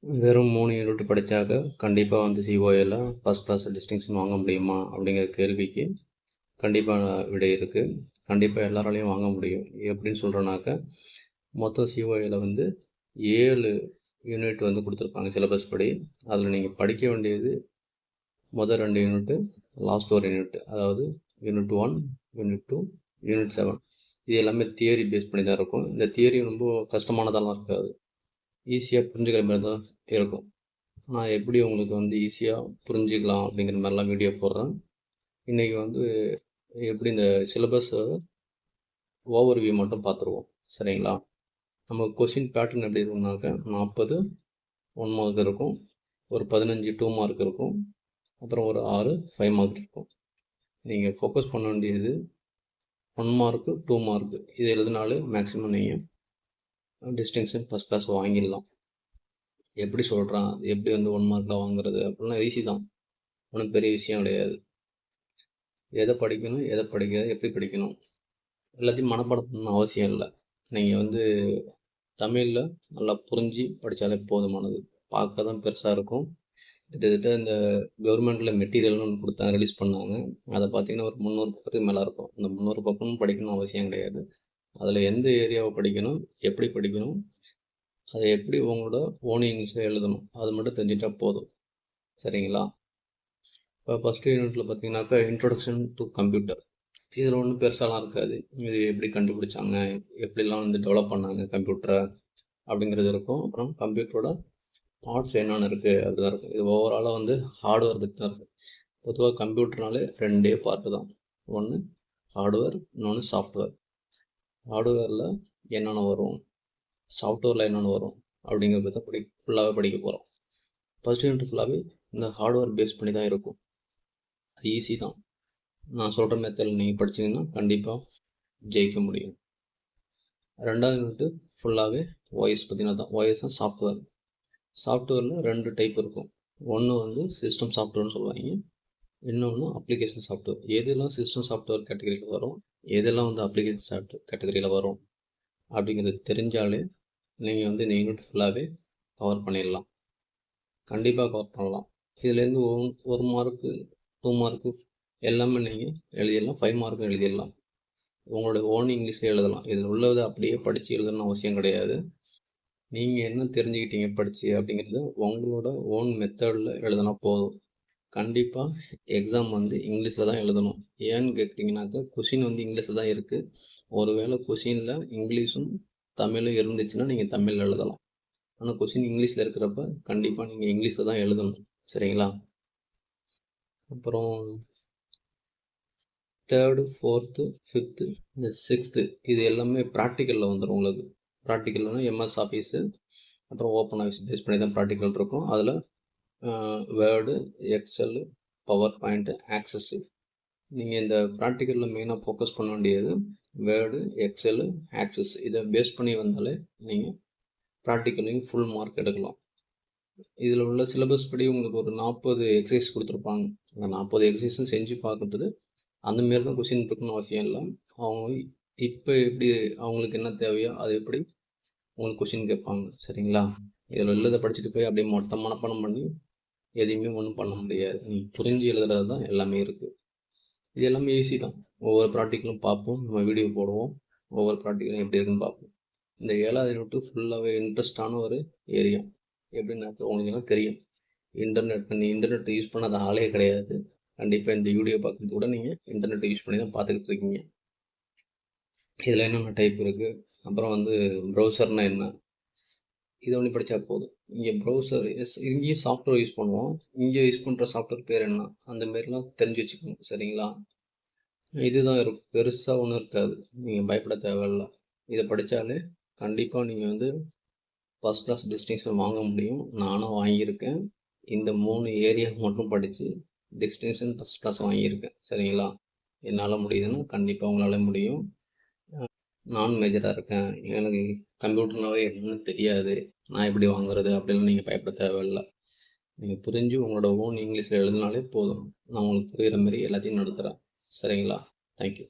வெறும் 3 யூனிட் படிச்சாக்க கண்டிப்பா வந்து சிஓஏல ஃபர்ஸ்ட் கிளாஸ் டிஸ்டிங்ஷன் வாங்க முடியுமா? அப்படிங்கிற கேள்விக்கு கண்டிப்பான விடை இருக்கு. கண்டிப்பா எல்லாராலயும் வாங்க முடியும். எப்படின்னு சொல்றேன்னாக்க, மொத்தம் சிஓஏல வந்து 7 யூனிட் வந்து குடுத்துருப்பாங்க சிலபஸ் படி. அதில நீங்க படிக்க வேண்டியது மொத 2 யூனிட்டு, லாஸ்ட் ஒரு யூனிட். அதாவது யூனிட் 1, யூனிட் 2, யூனிட் 7. இது எல்லாமே தியரி பேஸ் பண்ணி தான் இருக்கும். இந்த தியரி ரொம்ப கஷ்டமானதாலாம் இருக்காது. ஈஸியா புரிஞ்சுக்கிற மாரி தான் இருக்கும். நான் எப்படி உங்களுக்கு வந்து ஈஸியா புரிஞ்சுக்கலாம் அப்படிங்கிற மாதிரிலாம் வீடியோ போடுறேன். இன்றைக்கி வந்து எப்படி இந்த சிலபஸை ஓவர்வியூ மட்டும் பார்த்துருவோம். சரிங்களா? நம்ம கொஷின் பேட்டர்ன் எப்படி இருக்கும்னாக்க 40 1 மார்க் இருக்கும், ஒரு 15 2 மார்க் இருக்கும், அப்புறம் ஒரு 6 5 மார்க் இருக்கும். நீங்கள் ஃபோக்கஸ் பண்ண வேண்டியது 1 மார்க்கு 2 மார்க்கு இது எழுதினாலே மேக்ஸிமம் நீங்கள் டிஸ்டிங்ஷன் ஃபஸ்ட் கிளாஸ் வாங்கிடலாம். எப்படி சொல்கிறான், எப்படி வந்து 1 மார்க்கில் வாங்குறது அப்படின்னா ஈஸி தான், ஒன்றும் பெரிய விஷயம் கிடையாது. எதை படிக்கணும், எதை படிக்காது, எப்படி படிக்கணும் எல்லாத்தையும் மனப்பாடம் பண்ணணும்னு அவசியம் இல்லை. நீங்கள் வந்து தமிழில் நல்லா புரிஞ்சு படித்தாலே போதுமானது. பார்க்க தான் பெருசாக இருக்கும். கிட்டத்தட்ட இந்த கவர்மெண்ட்டில் மெட்டீரியல்னு ஒன்று கொடுத்தாங்க, ரிலீஸ் பண்ணாங்க. அதை பார்த்தீங்கன்னா ஒரு 300 பக்கத்துக்கு மேலே இருக்கும். இந்த 300 பக்கமும் படிக்கணும்னு அவசியம் கிடையாது. அதில் எந்த ஏரியாவை படிக்கணும், எப்படி படிக்கணும், அதை எப்படி உங்களோட ஓன் இங்கிலீஷில் எழுதணும், அது மட்டும் தெரிஞ்சிட்டா போதும். சரிங்களா? இப்போ ஃபஸ்ட்டு யூனிட்டில் பார்த்தீங்கன்னாக்கா இன்ட்ரொடக்ஷன் டு கம்ப்யூட்டர். இதில் ஒன்றும் பெருசாலாம் இருக்காது. இது எப்படி கண்டுபிடிச்சாங்க, எப்படிலாம் வந்து டெவலப் பண்ணாங்க கம்ப்யூட்டரை அப்படிங்கிறது இருக்கும். அப்புறம் கம்ப்யூட்டரோட பார்ட்ஸ் என்னென்ன இருக்குது அப்படிதான் இருக்கும். இது ஓவராலாக வந்து ஹார்ட்வேர் பற்றி தான் இருக்கும். பொதுவாக கம்ப்யூட்டர்னாலே 2 பார்ட்டு தான். ஒன்று ஹார்ட்வேர், இன்னொன்று சாஃப்ட்வேர். ஹார்ட்வேரில் என்னென்ன வரும், சாஃப்ட்வேரில் என்னென்ன வரும் அப்படிங்கிறத பற்றி ஃபுல்லாகவே படிக்க போகிறோம். ஃபஸ்ட் யூனிட் ஃபுல்லாகவே இந்த ஹார்ட்வேர் பேஸ் பண்ணி தான் இருக்கும். அது ஈஸி தான். நான் சொல்கிற மெத்தடில் நீங்கள் படிச்சிங்கன்னா கண்டிப்பாக ஜெயிக்க முடியும். 2வது யூனிட்டு ஃபுல்லாகவே ஓஎஸ் பற்றினா தான். ஓஎஸ்னா சாஃப்ட்வேர். சாஃப்ட்வேரில் 2 டைப் இருக்கும். ஒன்று வந்து சிஸ்டம் சாஃப்ட்வேர்னு சொல்லுவாங்க, இன்னொன்று அப்ளிகேஷன் சாஃப்ட்வேர். எதெல்லாம் சிஸ்டம் சாஃப்ட்வேர் கேட்டகரியில் வரும், எதெல்லாம் வந்து அப்ளிகேஷன் சாஃப்ட்வேர் கேட்டகரியில் வரும் அப்படிங்கிறது தெரிஞ்சாலே நீங்கள் வந்து இந்த யூனிட் ஃபுல்லாகவே கவர் பண்ணிடலாம். கண்டிப்பாக கவர் பண்ணலாம். இதுலேருந்து 1 மார்க்கு 2 மார்க்கு எல்லாமே நீங்கள் எழுதிடலாம். 5 மார்க்கும் எழுதிடலாம். உங்களோட ஓன் இங்கிலீஷில் எழுதலாம். இதில் உள்ளதை அப்படியே படித்து எழுதணும்னு அவசியம் கிடையாது. நீங்கள் என்ன தெரிஞ்சுக்கிட்டீங்க படித்து அப்படிங்கிறது உங்களோட ஓன் மெத்தடில் எழுதினா போதும். கண்டிப்பாக எக்ஸாம் வந்து இங்கிலீஷில் தான் எழுதணும். ஏன்னு கேட்குறீங்கனாக்கா, கொஷின் வந்து இங்கிலீஷில் தான் இருக்குது. ஒருவேளை கொஷினில் இங்கிலீஷும் தமிழும் இருந்துச்சுன்னா நீங்கள் தமிழில் எழுதலாம். ஆனால் கொஷின் இங்கிலீஷில் இருக்கிறப்ப கண்டிப்பாக நீங்கள் இங்கிலீஷில் தான் எழுதணும். சரிங்களா? அப்புறம் 3rd 4th 5th இந்த 6th இது எல்லாமே ப்ராக்டிக்கலில் வந்துடும். உங்களுக்கு ப்ராக்டிக்கல்னா எம்எஸ் ஆஃபீஸு, அப்புறம் ஓப்பன் ஆஃபீஸ் பேஸ் பண்ணி தான் ப்ராக்டிக்கல் இருக்கும். அதில் word, excel, power point, access. நீங்கள் இந்த ப்ராக்டிக்கலில் மெயினாக ஃபோக்கஸ் பண்ண வேண்டியது வேர்டு, எக்ஸலு, ஆக்சஸ். இதை பேஸ் பண்ணி வந்தாலே நீங்கள் ப்ராக்டிக்கலையும் ஃபுல் மார்க் எடுக்கலாம். இதில் உள்ள சிலபஸ் படி உங்களுக்கு ஒரு 40 எக்ஸசைஸ் கொடுத்துருப்பாங்க. அந்த 40 எக்ஸசைஸும் செஞ்சு பார்க்குறது அந்தமாரி தான் கொஷின் இருக்குன்னு அவசியம் இல்லை. அவங்க இப்போ எப்படி அவங்களுக்கு என்ன தேவையோ அது எப்படி உங்களுக்கு கொஷின் கேட்பாங்க. சரிங்களா? இதில் உள்ளதை படிச்சுட்டு போய் அப்படியே மொட்டை மனப்பாடம் பண்ணி எதையுமே ஒன்றும் பண்ண முடியாது. நீங்கள் புரிஞ்சு எழுதுறது தான் எல்லாமே இருக்குது. இது எல்லாமே ஈஸி தான். ஒவ்வொரு ப்ராக்டிக்கலும் பார்ப்போம், நம்ம வீடியோ போடுவோம். ஒவ்வொரு ப்ராக்டிக்கலும் எப்படி இருக்குன்னு பார்ப்போம். இந்த 7வது யூனிட் ஃபுல்லாகவே இன்ட்ரெஸ்டான ஒரு ஏரியா. எப்படின்னாக்க உங்களுக்கு எல்லாம் தெரியும், இன்டர்நெட் யூஸ் பண்ணாத ஆளே கிடையாது. கண்டிப்பாக இந்த வீடியோ பார்க்குறது கூட நீங்கள் இன்டர்நெட்டை யூஸ் பண்ணி தான் பார்த்துக்கிட்டு இருக்கீங்க. இதில் என்னென்ன டைப் இருக்குது, அப்புறம் வந்து ப்ரௌசர்னால் என்ன, இதை ஒன்று படித்தா போதும். இங்கே ப்ரௌசர் இங்கேயும் சாஃப்ட்வேர் யூஸ் பண்ணுவோம். இங்கே யூஸ் பண்ணுற சாஃப்ட்வேர் பேர் என்ன, அந்த மாரிலாம் தெரிஞ்சு வச்சுக்கணும். சரிங்களா? இதுதான் இருக்கும், பெருசாக ஒன்றும் இருக்காது. நீங்கள் பயப்பட தேவையில்ல. இதை படித்தாலே கண்டிப்பாக நீங்கள் வந்து ஃபஸ்ட் கிளாஸ் டிஸ்டிங்ஷன் வாங்க முடியும். நானும் வாங்கியிருக்கேன். இந்த 3 ஏரியா மட்டும் படித்து டிஸ்டிங்ஷன் ஃபஸ்ட் கிளாஸ் வாங்கியிருக்கேன். சரிங்களா? என்னால் முடியுதுன்னா கண்டிப்பாக உங்களால் முடியும். நான் மேஜராக இருக்கேன், எனக்கு கம்ப்யூட்டர்னாவே என்னன்னு தெரியாது, நான் எப்படி வாங்குறது அப்படின்லாம் நீங்கள் பயப்பட தேவையில்லை. நீங்கள் புரிஞ்சு உங்களோட ஓன் இங்கிலீஷில் எழுதினாலே போதும். நான் உங்களுக்கு புரிகிற மாதிரி எல்லாத்தையும் நடத்துகிறேன். சரிங்களா? தேங்க்யூ.